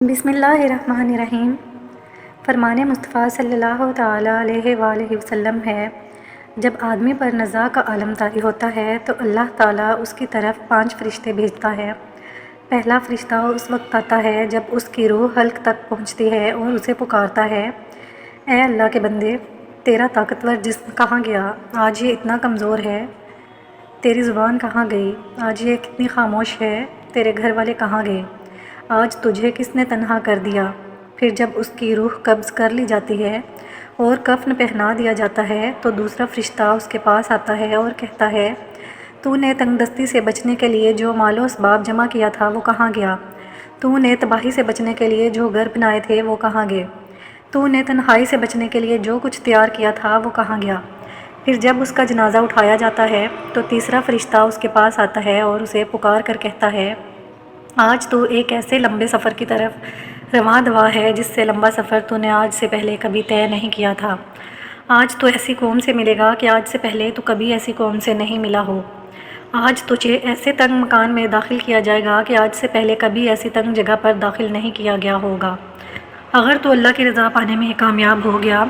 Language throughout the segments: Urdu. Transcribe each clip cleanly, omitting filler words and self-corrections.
بسم اللہ الرحمن الرحیم۔ فرمان مصطفیٰ صلی اللہ تعالیٰ علیہ وآلہ وسلم ہے، جب آدمی پر نزاع کا عالم طاری ہوتا ہے تو اللہ تعالیٰ اس کی طرف 5 فرشتے بھیجتا ہے۔ پہلا فرشتہ اس وقت آتا ہے جب اس کی روح حلق تک پہنچتی ہے اور اسے پکارتا ہے، اے اللہ کے بندے، تیرا طاقتور جسم کہاں گیا؟ آج یہ اتنا کمزور ہے۔ تیری زبان کہاں گئی؟ آج یہ کتنی خاموش ہے۔ تیرے گھر والے کہاں گئے؟ آج تجھے کس نے تنہا کر دیا؟ پھر جب اس کی روح قبض کر لی جاتی ہے اور کفن پہنا دیا جاتا ہے تو دوسرا فرشتہ اس کے پاس آتا ہے اور کہتا ہے، تو نے تنگ دستی سے بچنے کے لیے جو مال و اسباب جمع کیا تھا وہ کہاں گیا؟ تو نے تباہی سے بچنے کے لیے جو گھر بنائے تھے وہ کہاں گئے؟ تو نے تنہائی سے بچنے کے لیے جو کچھ تیار کیا تھا وہ کہاں گیا؟ پھر جب اس کا جنازہ اٹھایا جاتا ہے تو تیسرا فرشتہ اس کے پاس آتا ہے اور اسے پکار کر کہتا ہے، آج تو ایک ایسے لمبے سفر کی طرف رواں دوا ہے جس سے لمبا سفر تو نے آج سے پہلے کبھی طے نہیں کیا تھا۔ آج تو ایسی قوم سے ملے گا کہ آج سے پہلے تو کبھی ایسی قوم سے نہیں ملا ہو۔ آج تجھے ایسے تنگ مکان میں داخل کیا جائے گا کہ آج سے پہلے کبھی ایسی تنگ جگہ پر داخل نہیں کیا گیا ہوگا۔ اگر تو اللہ کی رضا پانے میں کامیاب ہو گیا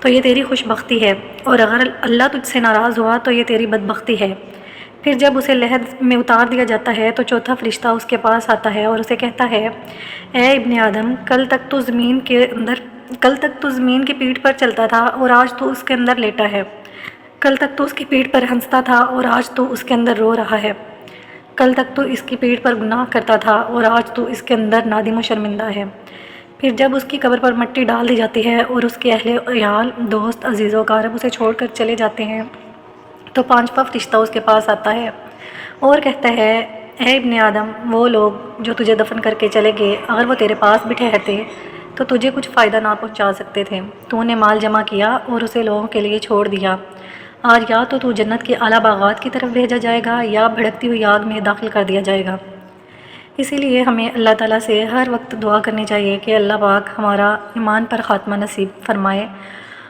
تو یہ تیری خوش بختی ہے، اور اگر اللہ تجھ سے ناراض ہوا تو یہ تیری بدبختی ہے۔ پھر جب اسے لحد میں اتار دیا جاتا ہے تو چوتھا فرشتہ اس کے پاس آتا ہے اور اسے کہتا ہے، اے ابن آدم، کل تک تو زمین کی پیٹھ پر چلتا تھا اور آج تو اس کے اندر لیٹا ہے۔ کل تک تو اس کی پیٹھ پر ہنستا تھا اور آج تو اس کے اندر رو رہا ہے۔ کل تک تو اس کی پیٹھ پر گناہ کرتا تھا اور آج تو اس کے اندر نادم و شرمندہ ہے۔ پھر جب اس کی قبر پر مٹی ڈال دی جاتی ہے اور اس کے اہل عیال، دوست، عزیز و اقارب اسے چھوڑ کر چلے جاتے ہیں تو 5واں فرشتہ اس کے پاس آتا ہے اور کہتا ہے، اے ابن آدم، وہ لوگ جو تجھے دفن کر کے چلے گئے، اگر وہ تیرے پاس بھی ٹھہرتے تو تجھے کچھ فائدہ نہ پہنچا سکتے تھے۔ تو نے مال جمع کیا اور اسے لوگوں کے لیے چھوڑ دیا۔ آج یا تو جنت کے اعلیٰ باغات کی طرف بھیجا جائے گا یا بھڑکتی ہوئی آگ میں داخل کر دیا جائے گا۔ اسی لیے ہمیں اللہ تعالیٰ سے ہر وقت دعا کرنی چاہیے کہ اللہ پاک ہمارا ایمان پر خاتمہ نصیب فرمائے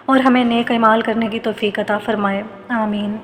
اور ہمیں نیک اعمال کرنے کی توفیق عطا فرمائے۔ آمین۔